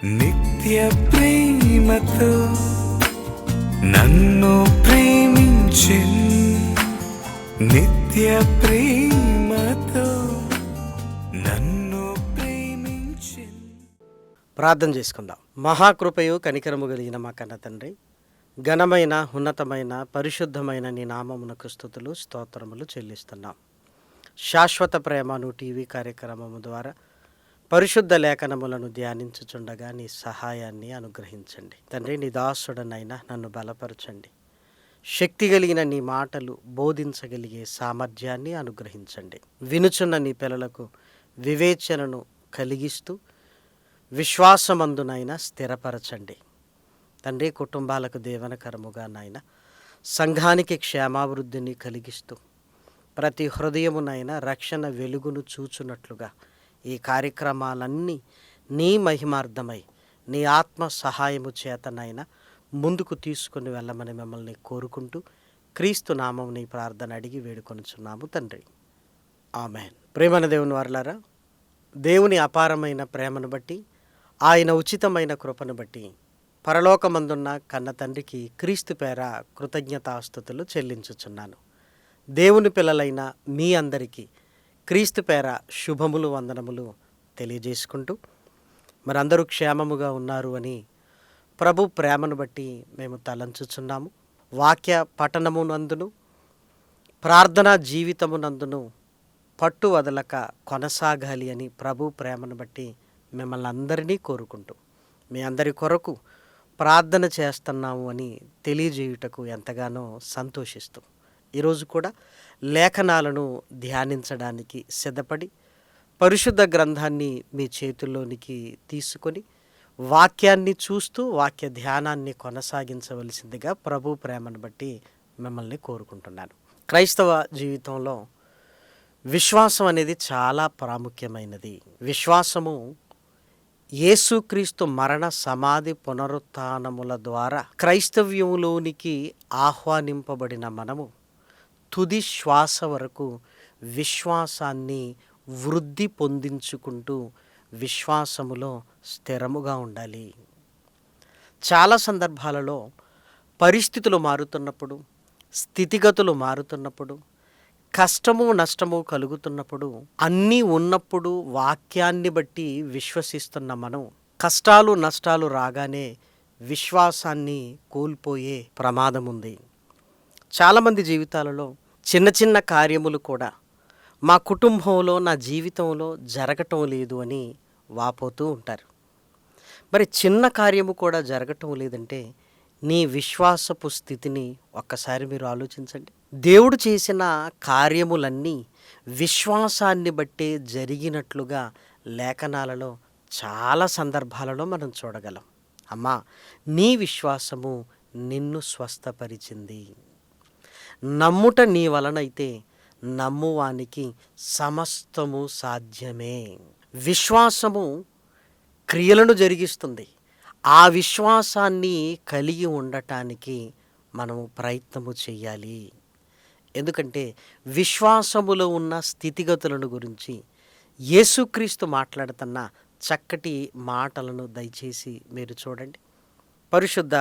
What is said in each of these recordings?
నిత్య ప్రేమతో నన్ను ప్రేమించిన్, నిత్య ప్రేమతో నన్ను ప్రేమించిన్. ప్రార్థన చేసుకుందాం. మహాకృపయు కనికరము కలిగిన మా కన్న తండ్రి, ఘనమైన ఉన్నతమైన పరిశుద్ధమైన నీ నామమునకు స్తుతులు స్తోత్రములు చెల్లిస్తున్నాం. శాశ్వత ప్రేమను టీవీ కార్యక్రమము ద్వారా పరిశుద్ధ లేఖనములను ధ్యానించుచుండగా నీ సహాయాన్ని అనుగ్రహించండి తండ్రి. నీ దాసుడనైనా నన్ను బలపరచండి. శక్తి కలిగిన నీ మాటలు బోధించగలిగే సామర్థ్యాన్ని అనుగ్రహించండి. వినుచున్న నీ పిల్లలకు వివేచనను కలిగిస్తూ విశ్వాసమందునైనా స్థిరపరచండి తండ్రి. కుటుంబాలకు దీవెనకరముగా నాయన, సంఘానికి క్షేమాభివృద్ధిని కలిగిస్తూ ప్రతి హృదయమునైనా రక్షణ వెలుగును చూచున్నట్లుగా ఈ కార్యక్రమాలన్నీ నీ మహిమార్థమై నీ ఆత్మ సహాయము చేతనైనా ముందుకు తీసుకుని వెళ్ళమని మిమ్మల్ని కోరుకుంటూ క్రీస్తు నామం నీ ప్రార్థన అడిగి వేడుకొనుచున్నాము తండ్రి, ఆమెన్. ప్రేమన దేవుని వారలారా, దేవుని అపారమైన ప్రేమను బట్టి, ఆయన ఉచితమైన కృపను బట్టి పరలోకమందున్న కన్న తండ్రికి క్రీస్తు పేర కృతజ్ఞతాస్తుతులు చెల్లించుచున్నాను. దేవుని పిల్లలైన మీ అందరికీ క్రీస్తు పేర శుభములు వందనములు తెలియజేసుకుంటూ, మరందరూ క్షేమముగా ఉన్నారు అని ప్రభు ప్రేమను బట్టి మేము తలంచుచున్నాము. వాక్య పఠనమునందును ప్రార్థనా జీవితమునందును పట్టు వదలక కొనసాగాలి అని ప్రభు ప్రేమను బట్టి మిమ్మల్ని అందరినీ కోరుకుంటూ మీ అందరి కొరకు ప్రార్థన చేస్తున్నాము అని తెలియజేయుటకు ఎంతగానో సంతోషిస్తూ ఈరోజు కూడా లేఖనాలను ధ్యానించడానికి సిద్ధపడి పరిశుద్ధ గ్రంథాన్ని మీ చేతుల్లోనికి తీసుకొని వాక్యాన్ని చూస్తూ వాక్య ధ్యానాన్ని కొనసాగించవలసిందిగా ప్రభు ప్రేమను బట్టి మిమ్మల్ని కోరుకుంటున్నాను. క్రైస్తవ జీవితంలో విశ్వాసం అనేది చాలా ప్రాముఖ్యమైనది. విశ్వాసము యేసుక్రీస్తు మరణ సమాధి పునరుత్థానముల ద్వారా క్రైస్తవ్యంలోనికి ఆహ్వానింపబడిన మనము తుది శ్వాస వరకు విశ్వాసాన్ని వృద్ధి పొందించుకుంటూ విశ్వాసములో స్థిరముగా ఉండాలి. చాలా సందర్భాలలో పరిస్థితులు మారుతున్నప్పుడు, స్థితిగతులు మారుతున్నప్పుడు, కష్టము నష్టము కలుగుతున్నప్పుడు, అన్నీ ఉన్నప్పుడు వాక్యాన్ని బట్టి విశ్వసిస్తున్న మనం కష్టాలు నష్టాలు రాగానే విశ్వాసాన్ని కోల్పోయే ప్రమాదం ఉంది. చాలామంది జీవితాలలో చిన్న చిన్న కార్యములు కూడా మా కుటుంబంలో నా జీవితంలో జరగటం లేదు అని వాపోతూ ఉంటారు. మరి చిన్న కార్యము కూడా జరగటం లేదంటే నీ విశ్వాసపు స్థితిని ఒక్కసారి మీరు ఆలోచించండి. దేవుడు చేసిన కార్యములన్నీ విశ్వాసాన్ని బట్టే జరిగినట్లుగా లేఖనాలలో చాలా సందర్భాలలో మనం చూడగలం. అమ్మా, నీ విశ్వాసము నిన్ను స్వస్థపరిచింది. నమ్ముట నీ వలనైతే నమ్మువానికి సమస్తము సాధ్యమే. విశ్వాసము క్రియలను జరిగిస్తుంది. ఆ విశ్వాసాన్ని కలిగి ఉండటానికి మనము ప్రయత్నము చేయాలి. ఎందుకంటే విశ్వాసములో ఉన్న స్థితిగతులను గురించి యేసుక్రీస్తు మాట్లాడుతున్న చక్కటి మాటలను దయచేసి మీరు చూడండి. పరిశుద్ధ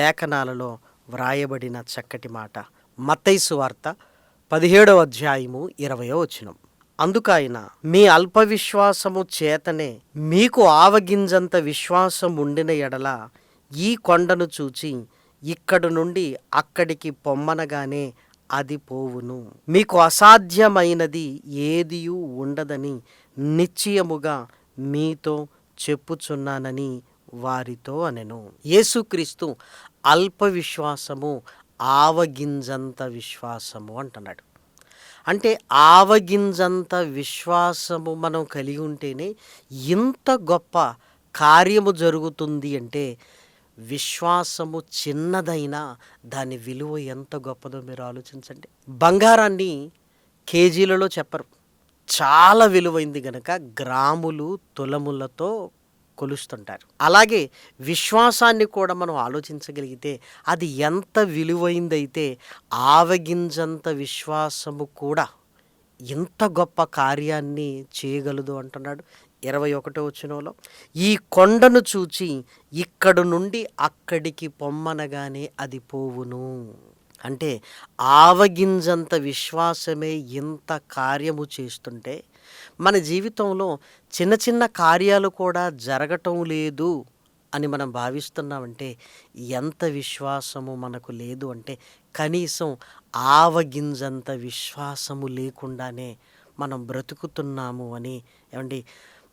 లేఖనాలలో వ్రాయబడిన చక్కటి మాట మత్తయి సువార్త 17వ అధ్యాయము 20వ వచనం. అందుకాయన, మీ అల్ప విశ్వాసము చేతనే మీకు ఆవగింజంత విశ్వాసం ఉండిన ఎడల ఈ కొండను చూచి ఇక్కడి నుండి అక్కడికి పొమ్మనగానే అది పోవును. మీకు అసాధ్యమైనది ఏదియూ ఉండదని నిశ్చయముగా మీతో చెప్పుచున్నానని వారితో అనెను. యేసుక్రీస్తు అల్ప విశ్వాసము, ఆవగింజంత విశ్వాసము అంటున్నాడు. అంటే ఆవగింజంత విశ్వాసము మనం కలిగి ఉంటేనే ఇంత గొప్ప కార్యము జరుగుతుంది. అంటే విశ్వాసము చిన్నదైనా దాని విలువ ఎంత గొప్పదో మీరు ఆలోచించండి. బంగారాన్ని కేజీలలో చెప్పరు, చాలా విలువైంది గనక గ్రాములు తులములతో కొలుస్తుంటారు. అలాగే విశ్వాసాన్ని కూడా మనం ఆలోచించగలిగితే అది ఎంత విలువైందైతే ఆవగింజంత విశ్వాసము కూడా ఇంత గొప్ప కార్యాన్ని చేయగలదు అంటున్నాడు. 21 ఈ కొండను చూచి ఇక్కడి నుండి అక్కడికి పొమ్మనగానే అది పోవును. అంటే ఆవగింజంత విశ్వాసమే ఇంత కార్యము చేస్తుంటే మన జీవితంలో చిన్న చిన్న కార్యాలు కూడా జరగటం లేదు అని మనం భావిస్తున్నామంటే ఎంత విశ్వాసము మనకు లేదు అంటే కనీసం ఆవగింజంత విశ్వాసము లేకుండానే మనం బ్రతుకుతున్నాము అని ఏమండి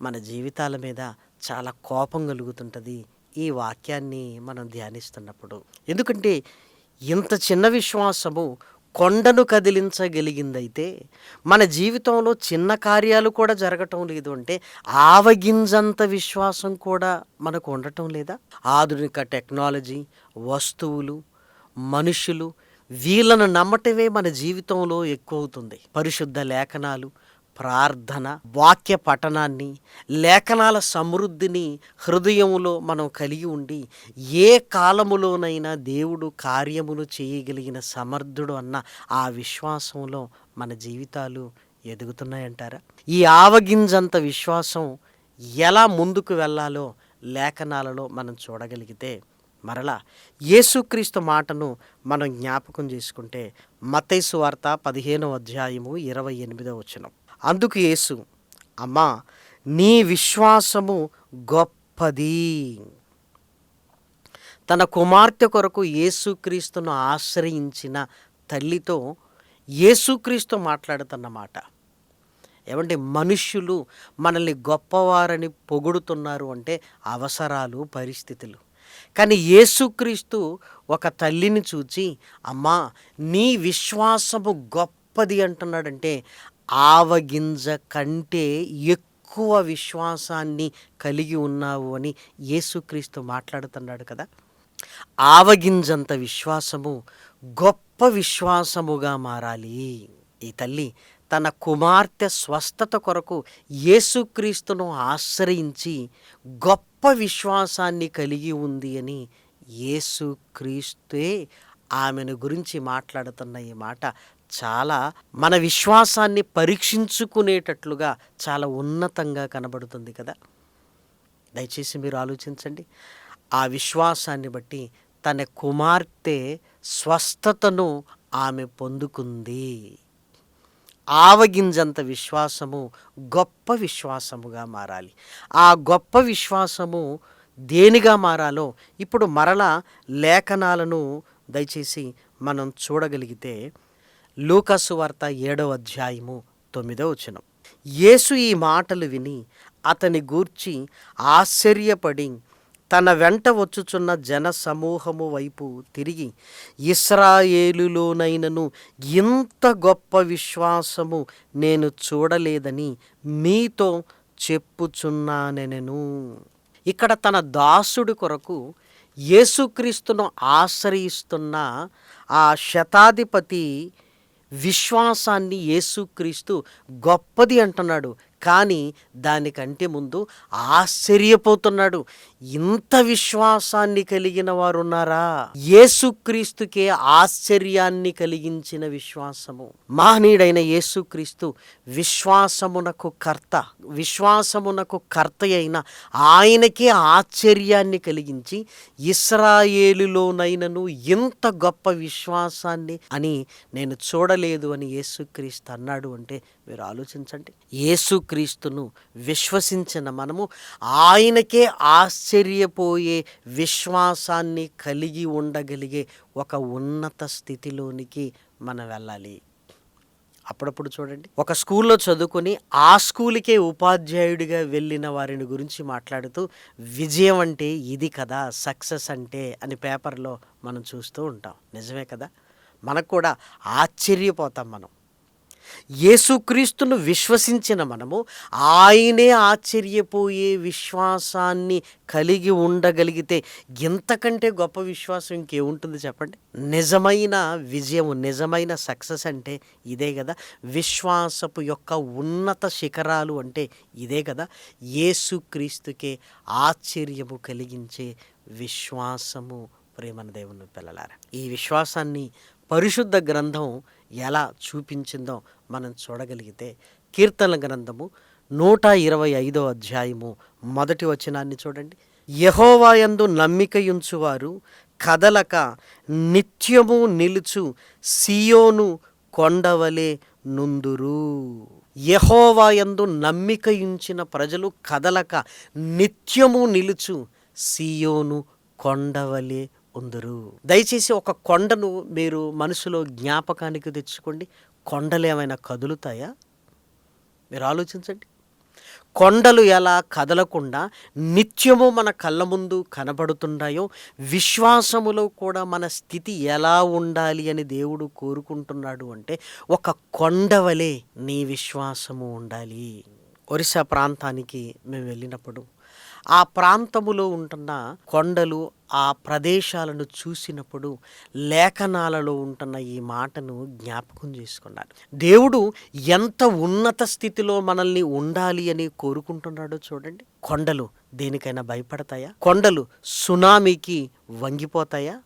మన జీవితాల మీద చాలా కోపం కలుగుతుంటుంది ఈ వాక్యాన్ని మనం ధ్యానిస్తున్నప్పుడు. ఎందుకంటే ఇంత చిన్న విశ్వాసము కొండను కదిలించగలిగిందైతే మన జీవితంలో చిన్న కార్యాలు కూడా జరగటం లేదు అంటే ఆవగింజంత విశ్వాసం కూడా మనకు ఉండటం లేదా? ఆధునిక టెక్నాలజీ, వస్తువులు, మనుషులు వీళ్ళను నమ్మటమే మన జీవితంలో ఎక్కువ అవుతుంది. పరిశుద్ధ లేఖనాలు, ప్రార్థన, వాక్య పఠనాన్ని, లేఖనాల సమృద్ధిని హృదయంలో మనం కలిగి ఉండి ఏ కాలములోనైనా దేవుడు కార్యములు చేయగలిగిన సమర్థుడు అన్న ఆ విశ్వాసంలో మన జీవితాలు ఎదుగుతున్నాయంటారా? ఈ ఆవగింజంత విశ్వాసం ఎలా ముందుకు వెళ్ళాలో లేఖనాలలో మనం చూడగలిగితే మరలా యేసుక్రీస్తు మాటను మనం జ్ఞాపకం చేసుకుంటే మత్తయి సువార్త 15:28 అందుకు యేసు, అమ్మా నీ విశ్వాసము గొప్పది. తన కుమార్తె కొరకు యేసుక్రీస్తును ఆశ్రయించిన తల్లితో యేసుక్రీస్తు మాట్లాడుతున్న మాట. ఏమంటే మనుష్యులు మనల్ని గొప్పవారని పొగుడుతున్నారు అంటే అవసరాలు, పరిస్థితులు. కానీ యేసుక్రీస్తు ఒక తల్లిని చూచి అమ్మా నీ విశ్వాసము గొప్పది అంటున్నాడంటే ఆవగింజ కంటే ఎక్కువ విశ్వాసాన్ని కలిగి ఉన్నావు అని యేసుక్రీస్తు మాట్లాడుతున్నాడు కదా. ఆవగింజంత విశ్వాసము గొప్ప విశ్వాసముగా మారాలి. ఈ తల్లి తన కుమార్తె స్వస్థత కొరకు యేసుక్రీస్తును ఆశ్రయించి గొప్ప విశ్వాసాన్ని కలిగి ఉంది అని యేసుక్రీస్తే ఆమెను గురించి మాట్లాడుతున్న ఈ మాట చాలా మన విశ్వాసాన్ని పరీక్షించుకునేటట్లుగా చాలా ఉన్నతంగా కనబడుతుంది కదా. దయచేసి మీరు ఆలోచించండి. ఆ విశ్వాసాన్ని బట్టి తన కుమార్తె స్వస్థతను ఆమె పొందుకుంది. ఆవగింజంత విశ్వాసము గొప్ప విశ్వాసముగా మారాలి. ఆ గొప్ప విశ్వాసము దేనిగా మారాలో ఇప్పుడు మరలా లేఖనాలను దయచేసి మనం చూడగలిగితే లూకా సువార్త 7:9 యేసు ఈ మాటలు విని అతని గూర్చి ఆశ్చర్యపడి తన వెంట వచ్చుచున్న జన సమూహము వైపు తిరిగి ఇశ్రాయేలులోనైనను ఇంత గొప్ప విశ్వాసము నేను చూడలేదని మీతో చెప్పుచున్నానెను. ఇక్కడ తన దాసుడి కొరకు యేసుక్రీస్తును ఆశ్రయిస్తున్న ఆ శతాధిపతి విశ్వాసాన్ని యేసుక్రీస్తు గొప్పది అంటున్నాడు. కానీ దానికంటే ముందు ఆశ్చర్యపోతున్నాడు. ఇంత విశ్వాసాన్ని కలిగిన వారు ఉన్నారా? యేసుక్రీస్తుకే ఆశ్చర్యాన్ని కలిగించిన విశ్వాసము. మహనీయుడైన యేసుక్రీస్తు విశ్వాసమునకు కర్త అయిన ఆయనకే ఆశ్చర్యాన్ని కలిగించి ఇశ్రాయేలులోనైనను ఇంత గొప్ప విశ్వాసాన్ని అని నేను చూడలేదు అని యేసుక్రీస్తు అన్నాడు అంటే మీరు ఆలోచించండి. యేసుక్రీస్తును విశ్వసించిన మనము ఆయనకే ఆశ్చర్యపోయే విశ్వాసాన్ని కలిగి ఉండగలిగే ఒక ఉన్నత స్థితిలోనికి మనం వెళ్ళాలి. అప్పుడప్పుడు చూడండి, ఒక స్కూల్లో చదువుకొని ఆ స్కూల్కే ఉపాధ్యాయుడిగా వెళ్ళిన వారిని గురించి మాట్లాడుతూ విజయం అంటే ఇది కదా, సక్సెస్ అంటే అని పేపర్లో మనం చూస్తూ ఉంటాం. నిజమే కదా, మనకు కూడా ఆశ్చర్యపోతాం. మనం యేసుక్రీస్తును విశ్వసించిన మనము ఆయనే ఆశ్చర్యపోయే విశ్వాసాన్ని కలిగి ఉండగలిగితే ఇంతకంటే గొప్ప విశ్వాసం ఇంకేముంటుంది చెప్పండి. నిజమైన విజయము, నిజమైన సక్సెస్ అంటే ఇదే కదా. విశ్వాసపు యొక్క ఉన్నత శిఖరాలు అంటే ఇదే కదా. యేసుక్రీస్తుకే ఆశ్చర్యము కలిగించే విశ్వాసము. ప్రేమన దేవుని పిల్లలారా, ఈ విశ్వాసాన్ని పరిశుద్ధ గ్రంథం ఎలా చూపించిందో మనం చూడగలిగితే కీర్తనల గ్రంథము 125 అధ్యాయము మొదటి వచనాన్ని చూడండి. యెహోవా యందు నమ్మికయుంచువారు కదలక నిత్యము నిలుచు సీయోను కొండవలే నుందురు. యెహోవా యందు నమ్మికయుంచిన ప్రజలు కదలక నిత్యము నిలుచు సీయోను కొండవలే ఉందురు. దయచేసి ఒక కొండను మీరు మనసులో జ్ఞాపకానికి తెచ్చుకోండి. కొండలు ఏమైనా కదులుతాయా? మీరు ఆలోచించండి. కొండలు ఎలా కదలకుండా నిత్యము మన కళ్ళ ముందు కనబడుతున్నాయో, విశ్వాసములో కూడా మన స్థితి ఎలా ఉండాలి అని దేవుడు కోరుకుంటున్నాడు అంటే, ఒక కొండవలే నీ విశ్వాసము ఉండాలి. ఒరిస్సా ప్రాంతానికి మేము వెళ్ళినప్పుడు ఆ ప్రాంతములో ఉంటున్న కొండలు, ఆ ప్రదేశాలను చూసినప్పుడు లేఖనాలలో ఉంటున్న ఈ మాటను జ్ఞాపకం చేసుకున్నాను. దేవుడు ఎంత ఉన్నత స్థితిలో మనల్ని ఉండాలి అని కోరుకుంటున్నాడో చూడండి. కొండలు దేనికైనా భయపడతాయా? కొండలు సునామీకి వంగిపోతాయా?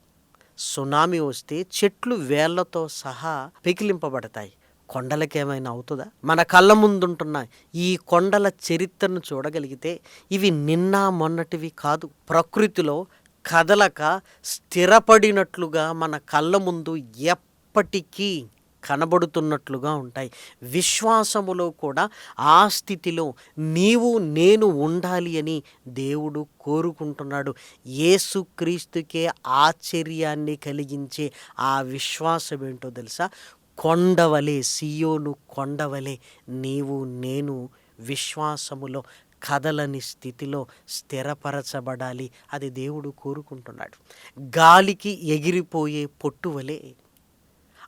సునామీ వస్తే చెట్లు వేళ్లతో సహా పెకిలింపబడతాయి. కొండలకేమైనా అవుతుందా? మన కళ్ళ ముందుంటున్న ఈ కొండల చరిత్రను చూడగలిగితే ఇవి నిన్న మొన్నటివి కాదు. ప్రకృతిలో కదలక స్థిరపడినట్లుగా మన కళ్ళ ముందు ఎప్పటికీ కనబడుతున్నట్లుగా ఉంటాయి. విశ్వాసములో కూడా ఆ స్థితిలో నీవు నేను ఉండాలి అని దేవుడు కోరుకుంటున్నాడు. యేసుక్రీస్తుకే ఆశ్చర్యాన్ని కలిగించే ఆ విశ్వాసం ఏంటో తెలుసా? కొండవలే, సీయోను కొండవలే నీవు నేను విశ్వాసములో కదలని స్థితిలో స్థిరపరచబడాలి. అది దేవుడు కోరుకుంటున్నాడు. గాలికి ఎగిరిపోయే పొట్టువలే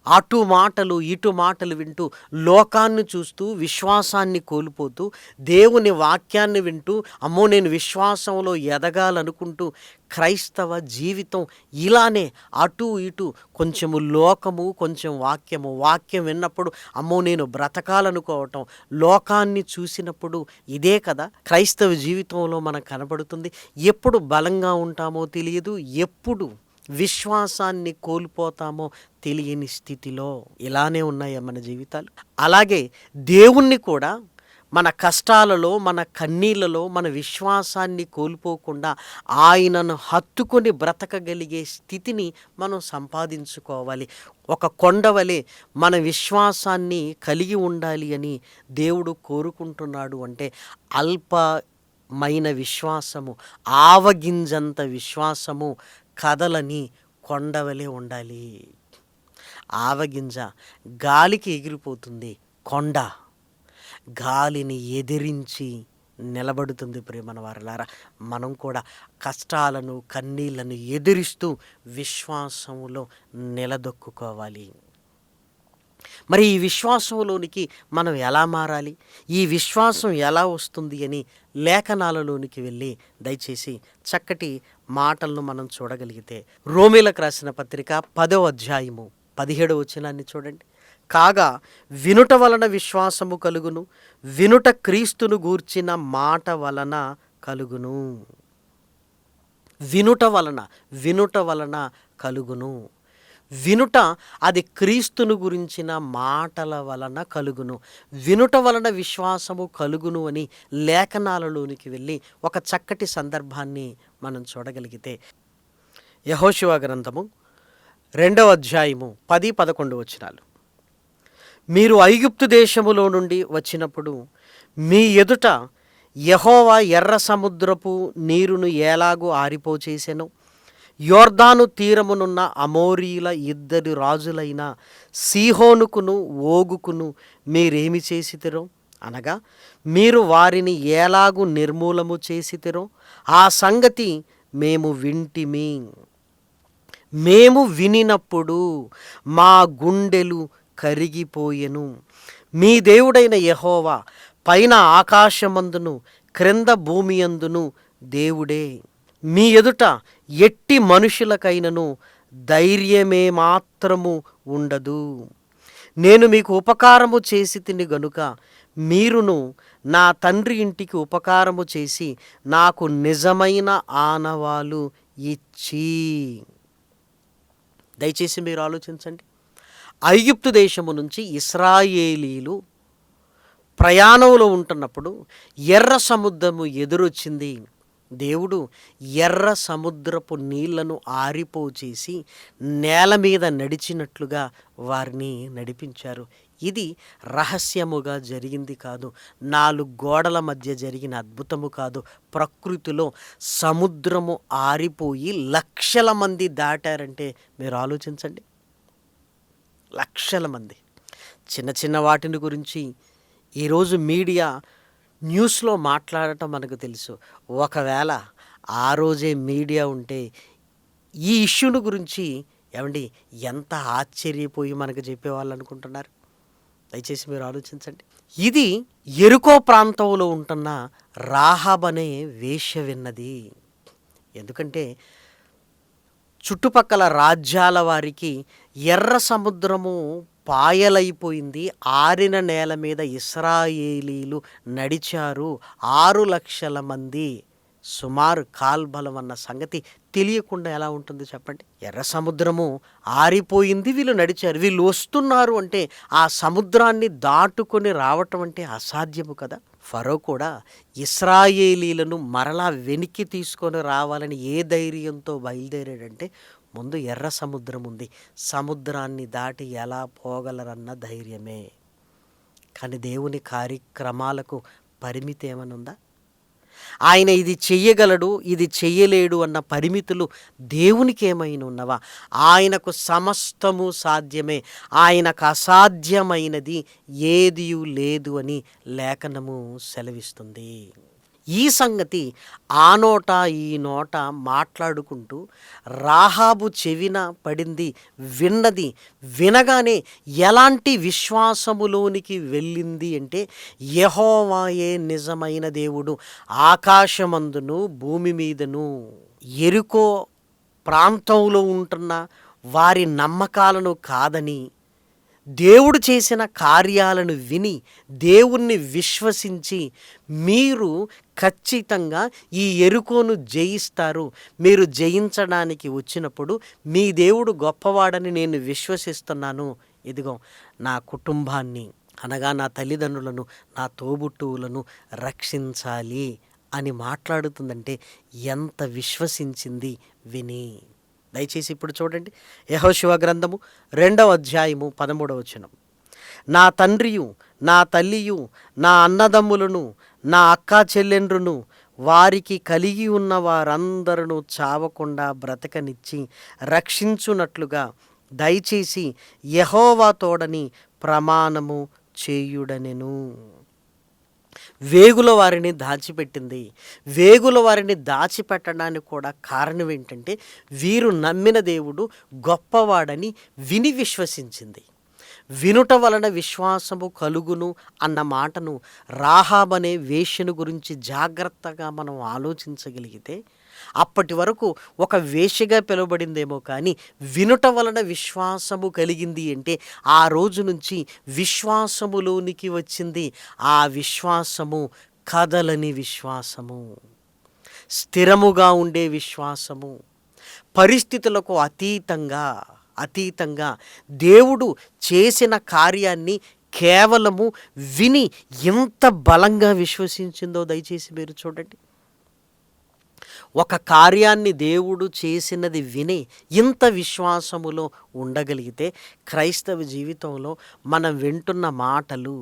అటు మాటలు ఇటు మాటలు వింటూ, లోకాన్ని చూస్తూ విశ్వాసాన్ని కోల్పోతూ, దేవుని వాక్యాన్ని వింటూ అమ్మో నేను విశ్వాసంలో ఎదగాలనుకుంటూ క్రైస్తవ జీవితం ఇలానే అటు ఇటు, కొంచెము లోకము కొంచెం వాక్యము. వాక్యం విన్నప్పుడు అమ్మో నేను బ్రతకాలనుకోవటం, లోకాన్ని చూసినప్పుడు ఇదే కదా క్రైస్తవ జీవితంలో మనకు కనబడుతుంది. ఎప్పుడు బలంగా ఉంటామో తెలియదు, ఎప్పుడు విశ్వాసాన్ని కోల్పోతామో తెలియని స్థితిలో ఇలానే ఉన్నాయా మన జీవితాలు? అలాగే దేవుణ్ణి కూడా మన కష్టాలలో, మన కన్నీళ్ళలో మన విశ్వాసాన్ని కోల్పోకుండా ఆయనను హత్తుకొని బ్రతకగలిగే స్థితిని మనం సంపాదించుకోవాలి. ఒక కొండవలే మన విశ్వాసాన్ని కలిగి ఉండాలి అని దేవుడు కోరుకుంటున్నాడు. అంటే అల్పమైన విశ్వాసము, ఆవగింజంత విశ్వాసము కదలని కొండవలే ఉండాలి. ఆవగింజ గాలికి ఎగిరిపోతుంది, కొండ గాలిని ఎదిరించి నిలబడుతుంది. ప్రియమైన వారలారా, మనం కూడా కష్టాలను కన్నీళ్లను ఎదిరిస్తూ విశ్వాసములో నిలదొక్కుకోవాలి. మరి ఈ విశ్వాసంలోనికి మనం ఎలా మారాలి, ఈ విశ్వాసం ఎలా వస్తుంది అని లేఖనాలలోనికి వెళ్ళి దయచేసి చక్కటి మాటలను మనం చూడగలిగితే, రోమీలకు రాసిన పత్రిక 10వ అధ్యాయము 17వ వచనాన్ని చూడండి. కాగా వినుట వలన విశ్వాసము కలుగును, వినుట క్రీస్తును గూర్చిన మాట వలన కలుగును. వినుట వలన కలుగును. వినుట అది క్రీస్తును గురించిన మాటల వలన కలుగును. వినుట వలన విశ్వాసము కలుగును అని లేఖనాలలోనికి వెళ్ళి ఒక చక్కటి సందర్భాన్ని మనం చూడగలిగితే, యెహోషువ గ్రంథము 2వ అధ్యాయము 10-11 వచనాలు. మీరు ఐగుప్తు దేశములో నుండి వచ్చినప్పుడు మీ ఎదుట యెహోవా ఎర్ర సముద్రపు నీరును ఎలాగూ ఆరిపోచేసెనో, యోర్దాను తీరమునున్న అమోరీల 2 రాజులైన సీహోనుకును ఓగుకును మీరేమి చేసితిరో, అనగా మీరు వారిని ఎలాగూ నిర్మూలము చేసితిరో ఆ సంగతి మేము వింటిమి. మేము వినినప్పుడు మా గుండెలు కరిగిపోయెను. మీ దేవుడైన యెహోవా పైన ఆకాశమందును క్రింద భూమి అందును దేవుడే. మీ ఎదుట ఎట్టి మనుషులకైనను ధైర్యమే మాత్రము ఉండదు. నేను మీకు ఉపకారము చేసి తిని గనుక మీరును నా తండ్రి ఇంటికి ఉపకారము చేసి నాకు నిజమైన ఆనవాలు ఇచ్చి. దయచేసి మీరు ఆలోచించండి. ఐగుప్తు దేశము నుంచి ఇశ్రాయేలీలు ప్రయాణంలో ఉంటున్నప్పుడు ఎర్ర సముద్రము ఎదురొచ్చింది. దేవుడు ఎర్ర సముద్రపు నీళ్లను ఆరిపోచేసి నేల మీద నడిచినట్లుగా వారిని నడిపించారు. ఇది రహస్యముగా జరిగింది కాదు, 4 గోడల మధ్య జరిగిన అద్భుతము కాదు. ప్రకృతిలో సముద్రము ఆరిపోయి లక్షల మంది దాటారంటే మీరు ఆలోచించండి. లక్షల మంది. చిన్న చిన్న వాటిని గురించి ఈరోజు మీడియా న్యూస్లో మాట్లాడటం మనకు తెలుసు. ఒకవేళ ఆ రోజే మీడియా ఉంటే ఈ ఇష్యూను గురించి ఏమండి ఎంత ఆశ్చర్యపోయి మనకు చెప్పేవాళ్ళు అనుకుంటున్నారు? దయచేసి మీరు ఆలోచించండి. ఇది యెరికో ప్రాంతంలో ఉంటున్న రాహాబ్ అనే వేశ్య విన్నది. ఎందుకంటే చుట్టుపక్కల రాజ్యాల వారికి ఎర్ర సముద్రము పాయలైపోయింది. ఆరిన నేల మీద ఇశ్రాయేలీలు నడిచారు. 6 లక్షల మంది సుమారు కాల్బలం అన్న సంగతి తెలియకుండా ఎలా ఉంటుంది చెప్పండి? ఎర్ర సముద్రము ఆరిపోయింది, వీళ్ళు నడిచారు. వీళ్ళు వస్తున్నారు అంటే ఆ సముద్రాన్ని దాటుకొని రావటం అంటే అసాధ్యము కదా. ఫరో కూడా ఇశ్రాయేలీలను మరలా వెనక్కి తీసుకొని రావాలని ఏ ధైర్యంతో బయలుదేరాడంటే ముందు ఎర్ర సముద్రం ఉంది, సముద్రాన్ని దాటి ఎలా పోగలరన్న ధైర్యమే. కానీ దేవుని కార్యక్రమాలకు పరిమితి ఏమనుందా? ఆయన ఇది చెయ్యగలడు, ఇది చెయ్యలేడు అన్న పరిమితులు దేవునికి ఏమైనా ఉన్నవా? ఆయనకు సమస్తము సాధ్యమే. ఆయనకు అసాధ్యమైనది ఏదియూ లేదు అని లేఖనము సెలవిస్తుంది. ఈ సంగతి ఆ నోట ఈ నోట మాట్లాడుకుంటూ రాహాబు చెవిన పడింది, విన్నది. వినగానే ఎలాంటి విశ్వాసములోనికి వెళ్ళింది అంటే యెహోవాయే నిజమైన దేవుడు, ఆకాశమందును భూమి మీదను. యెరికో ప్రాంతంలో ఉంటున్న వారి నమ్మకాలను కాదని, దేవుడు చేసిన కార్యాలను విని దేవుణ్ణి విశ్వసించి మీరు ఖచ్చితంగా ఈ యెరికోను జయిస్తారు, మీరు జయించడానికి వచ్చినప్పుడు మీ దేవుడు గొప్పవాడని నేను విశ్వసిస్తున్నాను, ఇదిగో నా కుటుంబాన్ని అనగా నా తల్లిదండ్రులను, నా తోబుట్టువులను రక్షించాలి అని మాట్లాడుతుందంటే ఎంత విశ్వసించింది విని. దయచేసి ఇప్పుడు చూడండి, యెహోషువ గ్రంథము 2వ అధ్యాయము 13వ వచనం. నా తండ్రియు నా తల్లియు నా అన్నదమ్ములను నా అక్కా చెల్లెండ్రును వారికి కలిగి ఉన్న వారందరూ చావకుండా బ్రతకనిచ్చి రక్షించున్నట్లుగా దయచేసి యెహోవా తోడని ప్రమాణము చేయుడనెను. వేగుల వారిని దాచిపెట్టింది. వేగుల వారిని దాచిపెట్టడానికి కూడా కారణం ఏంటంటే వీరు నమ్మిన దేవుడు గొప్పవాడని విని విశ్వసించింది. వినుట వలన విశ్వాసము కలుగును అన్న మాటను రాహాబ్ అనే వేశ్యను గురించి జాగ్రత్తగా మనం ఆలోచించగలిగితే అప్పటి వరకు ఒక వేశ్యగా పిలువబడిందేమో కానీ వినుట వలన విశ్వాసము కలిగింది అంటే ఆ రోజు నుంచి విశ్వాసములోనికి వచ్చింది. ఆ విశ్వాసము కదలని విశ్వాసము, స్థిరముగా ఉండే విశ్వాసము, పరిస్థితులకు అతీతంగా దేవుడు చేసిన కార్యాన్ని కేవలము విని ఎంత బలంగా విశ్వసించిందో దయచేసి మీరు చూడండి. ఒక కార్యాన్ని దేవుడు చేసినది విని ఇంత విశ్వాసములో ఉండగలిగితే క్రైస్తవ జీవితంలో మనం వింటున్న మాటలు,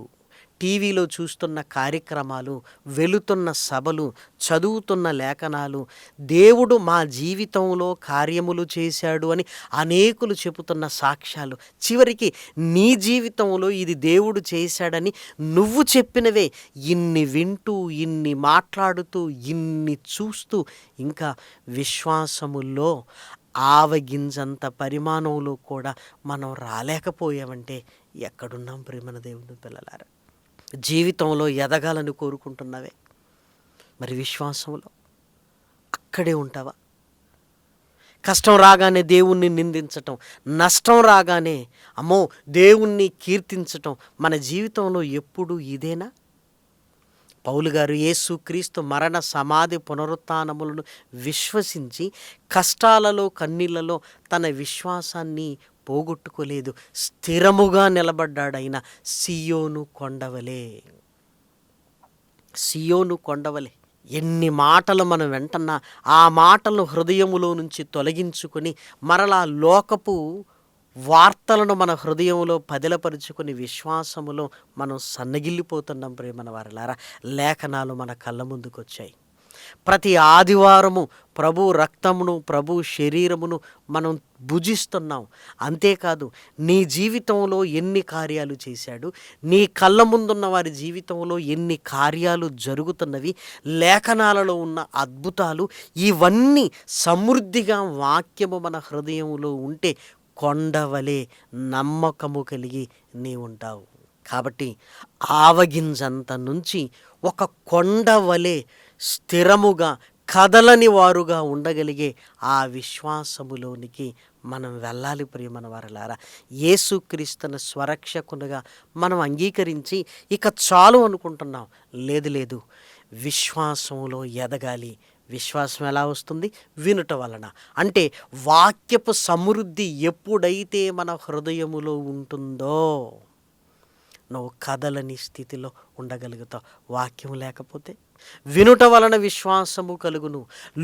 టీవీలో చూస్తున్న కార్యక్రమాలు, వెళుతున్న సభలు, చదువుతున్న లేఖనాలు, దేవుడు మా జీవితంలో కార్యములు చేశాడు అని అనేకులు చెబుతున్న సాక్ష్యాలు, చివరికి నీ జీవితంలో ఇది దేవుడు చేశాడని నువ్వు చెప్పినవే ఇన్ని వింటూ, ఇన్ని మాట్లాడుతూ, ఇన్ని చూస్తూ ఇంకా విశ్వాసములో ఆవగింజంత పరిమాణంలో కూడా మనం రాలేకపోయామంటే ఎక్కడున్నాం ప్రేమన దేవుని పిల్లలారా? జీవితంలో ఎదగాలని కోరుకుంటున్నావే, మరి విశ్వాసంలో అక్కడే ఉంటావా? కష్టం రాగానే దేవుణ్ణి నిందించటం, నష్టం రాగానే అమ్మో దేవుణ్ణి కీర్తించటం మన జీవితంలో ఎప్పుడు ఇదేనా? పౌలు గారు యేసుక్రీస్తు మరణ సమాధి పునరుత్థానములను విశ్వసించి కష్టాలలో కన్నీళ్లలో తన విశ్వాసాన్ని పోగొట్టుకోలేదు, స్థిరముగా నిలబడ్డాడు. ఆయన సియోను కొండవలే. సియోను కొండవలె ఎన్ని మాటలు మనం వెంటన్నా ఆ మాటలను హృదయములో నుంచి తొలగించుకొని మరలా లోకపు వార్తలను మన హృదయంలో పదిలపరుచుకొని విశ్వాసములో మనం సన్నగిల్లిపోతున్నాం ప్రేమన వారలారా. లేఖనాలు మన కళ్ళ ముందుకు వచ్చాయి. ప్రతి ఆదివారము ప్రభు రక్తమును ప్రభు శరీరమును మనం భుజిస్తున్నాం. అంతేకాదు నీ జీవితంలో ఎన్ని కార్యాలు చేశాడు, నీ కళ్ళ ముందున్న వారి జీవితంలో ఎన్ని కార్యాలు జరుగుతున్నవి, లేఖనాలలో ఉన్న అద్భుతాలు ఇవన్నీ సమృద్ధిగా వాక్యము మన హృదయంలో ఉంటే కొండవలే నమ్మకము కలిగి నీ ఉంటావు. కాబట్టి ఆవగింజంత నుంచి ఒక కొండవలే స్థిరముగా కదలని వారుగా ఉండగలిగే ఆ విశ్వాసములోనికి మనం వెళ్ళాలి ప్రియమైన వారలారా. యేసుక్రీస్తును స్వరక్షకునిగా మనం అంగీకరించి ఇక చాలు అనుకుంటున్నాం. లేదు, విశ్వాసంలో ఎదగాలి. విశ్వాసం ఎలా వస్తుంది? వినుట వలన. అంటే వాక్యపు సమృద్ధి ఎప్పుడైతే మన హృదయములో ఉంటుందో నువ్వు కదలని స్థితిలో ఉండగలుగుతావు. వాక్యం లేకపోతే వినుట వలన విశ్వాసము కలుగును.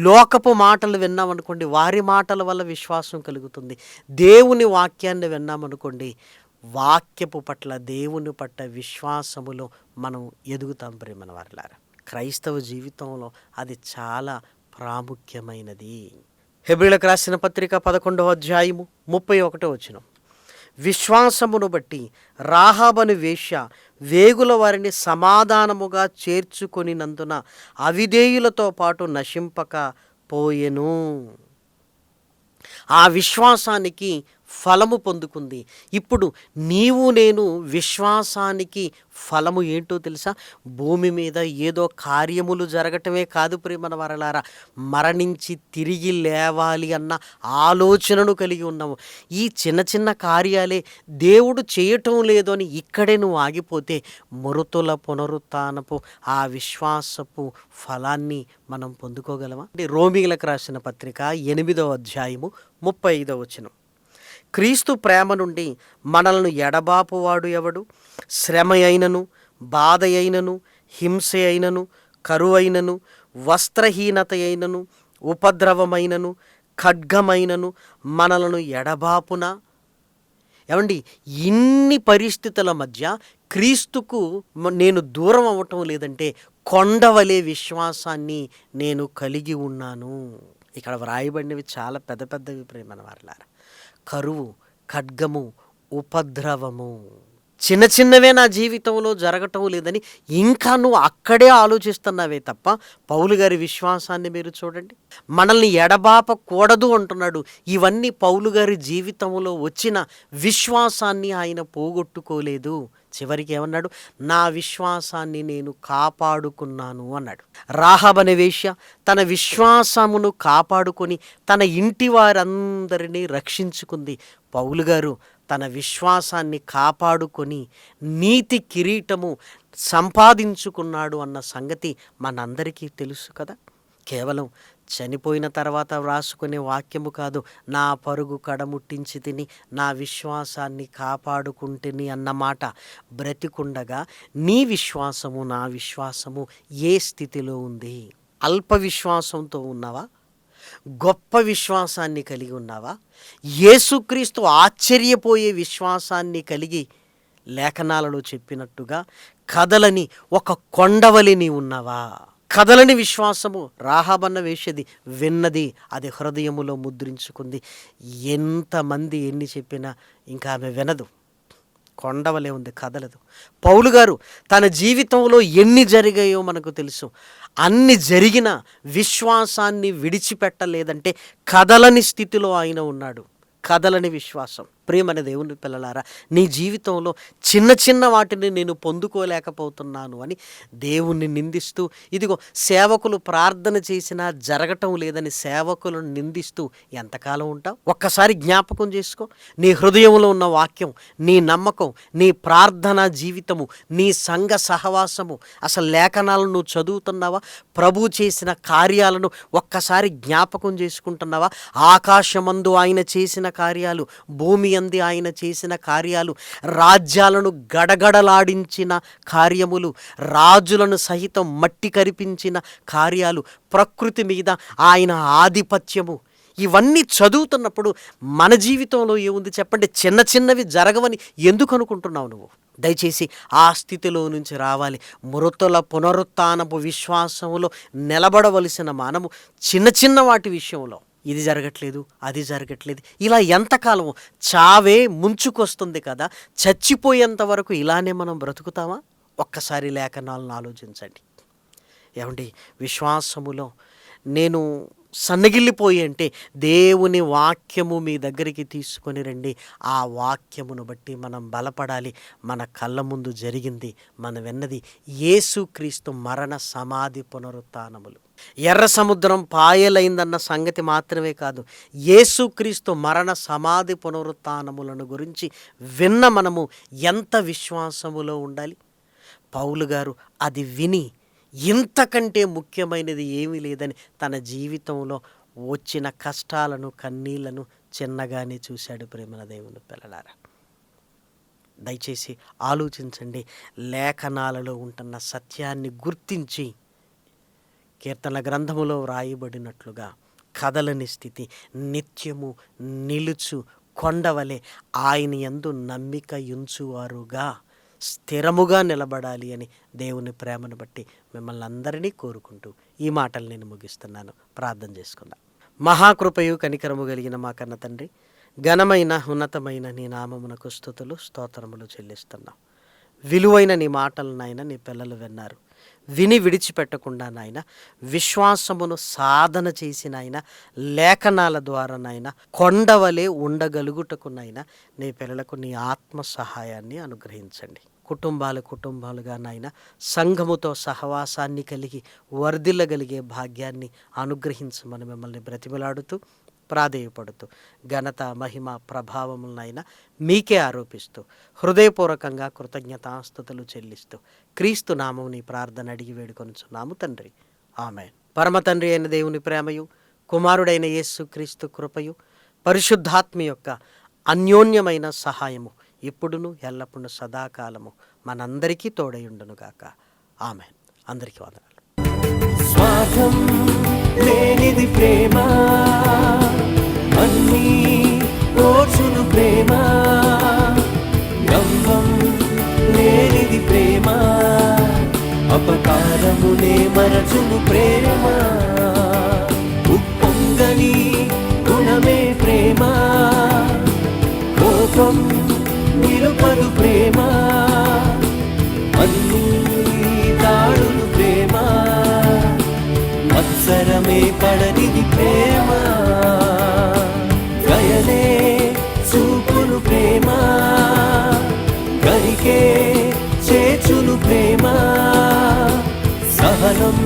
లోకపు మాటలు విన్నామనుకోండి, వారి మాటల వల్ల విశ్వాసం కలుగుతుంది. దేవుని వాక్యాన్ని విన్నామనుకోండి, వాక్యపు పట్ల దేవుని పట్ల విశ్వాసములో మనం ఎదుగుతాం ప్రేమన వారలారా. క్రైస్తవ జీవితంలో అది చాలా ప్రాముఖ్యమైనది. హెబ్రీయులకు రాసిన పత్రిక 11వ అధ్యాయము 31వ వచనం. విశ్వాసమును బట్టి రాహాబను వేశ్య వేగుల వారిని సమాధానముగా చేర్చుకొనినందున అవిధేయులతో పాటు నశింపక పోయెను. ఆ విశ్వాసానికి ఫలము పొందుకుంది. ఇప్పుడు నీవు నేను విశ్వాసానికి ఫలము ఏంటో తెలుసా? భూమి మీద ఏదో కార్యములు జరగటమే కాదు ప్రియమైన వారలారా, మరణించి తిరిగి లేవాలి అన్న ఆలోచనను కలిగి ఉన్నాము. ఈ చిన్న చిన్న కార్యాలే దేవుడు చేయటం లేదు అని ఇక్కడే నువ్వు ఆగిపోతే మృతుల పునరుత్థానపు ఆ విశ్వాసపు ఫలాన్ని మనం పొందుకోగలమా? అంటే రోమీయులకు రాసిన పత్రిక 8వ అధ్యాయము 35వ వచనం. క్రీస్తు ప్రేమ నుండి మనలను ఎడబాపువాడు ఎవడు? శ్రమ అయినను, బాధ అయినను, హింస అయినను, కరువైనను, వస్త్రహీనత అయినను, ఉపద్రవమైనను, ఖడ్గమైనను మనలను ఎడబాపునా? ఏమండి, ఇన్ని పరిస్థితుల మధ్య క్రీస్తుకు నేను దూరం అవ్వటం లేదంటే కొండవలే విశ్వాసాన్ని నేను కలిగి ఉన్నాను. ఇక్కడ వ్రాయబడినవి చాలా పెద్ద పెద్దవి ప్రేమన వారలారా. కరువు, ఖడ్గము, ఉపద్రవము, చిన్న చిన్నవే నా జీవితంలో జరగటం లేదని ఇంకా నువ్వు అక్కడే ఆలోచిస్తున్నావే తప్ప పౌలు గారి విశ్వాసాన్ని మీరు చూడండి. మనల్ని ఎడబాపకూడదు అంటున్నాడు. ఇవన్నీ పౌలు గారి జీవితంలో వచ్చిన విశ్వాసాన్ని ఆయన పోగొట్టుకోలేదు. చివరికి ఏమన్నాడు? నా విశ్వాసాన్ని నేను కాపాడుకున్నాను అన్నాడు. రాహాబు అనే వేశ్య తన విశ్వాసమును కాపాడుకొని తన ఇంటి వారందరినీ రక్షించుకుంది. పౌలు గారు తన విశ్వాసాన్ని కాపాడుకొని నీతి కిరీటము సంపాదించుకున్నాడు అన్న సంగతి మనందరికీ తెలుసు కదా. కేవలం చనిపోయిన తర్వాత వ్రాసుకునే వాక్యము కాదు. నా పరుగు కడముట్టించి తిని నా విశ్వాసాన్ని కాపాడుకుంటుని అన్నమాట. బ్రతికుండగా నీ విశ్వాసము నా విశ్వాసము ఏ స్థితిలో ఉంది? అల్ప విశ్వాసంతో ఉన్నావా? గొప్ప విశ్వాసాన్ని కలిగి ఉన్నావా? యేసుక్రీస్తు ఆశ్చర్యపోయే విశ్వాసాన్ని కలిగి లేఖనాలలో చెప్పినట్టుగా కదలని ఒక కొండవలి నీ ఉన్నావా? కదలని విశ్వాసము రాహాబన్న వేశ్యది విన్నది, అది హృదయములో ముద్రించుకుంది. ఎంతమంది ఎన్ని చెప్పినా ఇంకా ఆమె వినదు, కొండవలే ఉంది, కదలదు. పౌలు గారు తన జీవితంలో ఎన్ని జరిగాయో మనకు తెలుసు. అన్ని జరిగిన విశ్వాసాన్ని విడిచిపెట్టలేదంటే కదలని స్థితిలో ఆయన ఉన్నాడు. కదలని విశ్వాసం. ప్రియమైన దేవుని పిల్లలారా, నీ జీవితంలో చిన్న చిన్న వాటిని నేను పొందుకోలేకపోతున్నాను అని దేవుణ్ణి నిందిస్తూ, ఇదిగో సేవకులు ప్రార్థన చేసినా జరగటం లేదని సేవకులను నిందిస్తూ ఎంతకాలం ఉంటావు? ఒక్కసారి జ్ఞాపకం చేసుకో. నీ హృదయంలో ఉన్న వాక్యం, నీ నమ్మకం, నీ ప్రార్థనా జీవితము, నీ సంఘ సహవాసము, అసలు లేఖనాలను నువ్వు చదువుతున్నావా? ప్రభు చేసిన కార్యాలను ఒక్కసారి జ్ఞాపకం చేసుకుంటున్నావా? ఆకాశమందు ఆయన చేసిన కార్యాలు, భూమి యందు ఆయన చేసిన కార్యాలు, రాజ్యాలను గడగడలాడించిన కార్యములు, రాజులను సహితం మట్టి కరిపించిన కార్యాలు, ప్రకృతి మీద ఆయన ఆధిపత్యము, ఇవన్నీ చదువుతున్నప్పుడు మన జీవితంలో ఏముంది చెప్పండి? చిన్న చిన్నవి జరగవని ఎందుకు అనుకుంటున్నావు నువ్వు? దయచేసి ఆ స్థితిలో నుంచి రావాలి. మృతుల పునరుత్థానపు విశ్వాసములో నిలబడవలసిన మనము చిన్న చిన్న వాటి విషయంలో ఇది జరగట్లేదు, అది జరగట్లేదు, ఇలా ఎంతకాలము? చావే ముంచుకొస్తుంది కదా, చచ్చిపోయేంత వరకు ఇలానే మనం బ్రతుకుతామా? ఒక్కసారి లేఖనాలను ఆలోచించండి. ఏమండి, విశ్వాసములో నేను సన్నగిల్లిపోయి అంటే దేవుని వాక్యము మీ దగ్గరికి తీసుకొని రండి. ఆ వాక్యమును బట్టి మనం బలపడాలి. మన కళ్ళ ముందు జరిగింది, మనం విన్నది యేసుక్రీస్తు మరణ సమాధి పునరుత్థానములు. ఎర్ర సముద్రం పాయలైందన్న సంగతి మాత్రమే కాదు, యేసుక్రీస్తు మరణ సమాధి పునరుత్థానములను గురించి విన్న మనము ఎంత విశ్వాసములో ఉండాలి? పౌలు గారు అది విని ఇంతకంటే ముఖ్యమైనది ఏమీ లేదని తన జీవితంలో వచ్చిన కష్టాలను, కన్నీళ్లను చిన్నగానే చూశాడు. ప్రేమల దేవుని పిల్లలారా, దయచేసి ఆలోచించండి. లేఖనాలలో ఉంటున్న సత్యాన్ని గుర్తించి కీర్తన గ్రంథములో వ్రాయబడినట్లుగా కదలని స్థితి, నిత్యము నిలుచు కొండవలే ఆయన యందు నమ్మిక ఉంచువారుగా స్థిరముగా నిలబడాలి అని దేవుని ప్రేమను బట్టి మిమ్మల్ని అందరినీ కోరుకుంటూ ఈ మాటలు నేను ముగిస్తున్నాను. ప్రార్థన చేసుకుందాం. మహాకృపయు కనికరము కలిగిన మా కన్న తండ్రి, ఘనమైన ఉన్నతమైన నీ నామమునకు స్తుతులు స్తోత్రములు చెల్లిస్తున్నాం. విలువైన నీ మాటలు నాయన నీ పిల్లలు విన్నారు. విని విడిచిపెట్టకుండా నాయన విశ్వాసమును సాధన చేసిన ఆయన లేఖనాల ద్వారా నాయన కొండవలే ఉండగలుగుటకు నాయన నీ పిల్లలకు నీ ఆత్మ సహాయాన్ని అనుగ్రహించండి. కుటుంబాలుగా నాయన సంఘముతో సహవాసాన్ని కలిగి వర్ధిల్లగలిగే భాగ్యాన్ని అనుగ్రహించమని మిమ్మల్ని బ్రతిమలాడుతూ ప్రాధేయపడుతూ ఘనత, మహిమ, ప్రభావములనైనా మీకే ఆరోపిస్తూ హృదయపూర్వకంగా కృతజ్ఞతాస్తుతులు చెల్లిస్తూ క్రీస్తు నామం నీ ప్రార్థన అడిగి వేడుకొనుచున్నాము తండ్రి, ఆమేన్. పరమ తండ్రి అయిన దేవుని ప్రేమయు, కుమారుడైన యేసు క్రీస్తు కృపయు, పరిశుద్ధాత్మ యొక్క అన్యోన్యమైన సహాయము ఇప్పుడును ఎల్లప్పుడూ సదాకాలము మనందరికీ తోడయుండునుగాక. ఆమేన్. అందరికీ వందనాలు. స్వార్థం లేనిది ప్రేమ, అన్నీ ఓర్చును ప్రేమ, గంభం లేనిది ప్రేమ, అపకారమునే మరచును ప్రేమ, ఉప్పొంగని గుణమే ప్రేమ, కోపం నిలుపదు ప్రేమ, అన్నీ దాడులు ప్రేమ, మత్సరమే పడనిది ప్రేమ, దయనే చూపును ప్రేమ, గరికే చేచును ప్రేమ, సహనం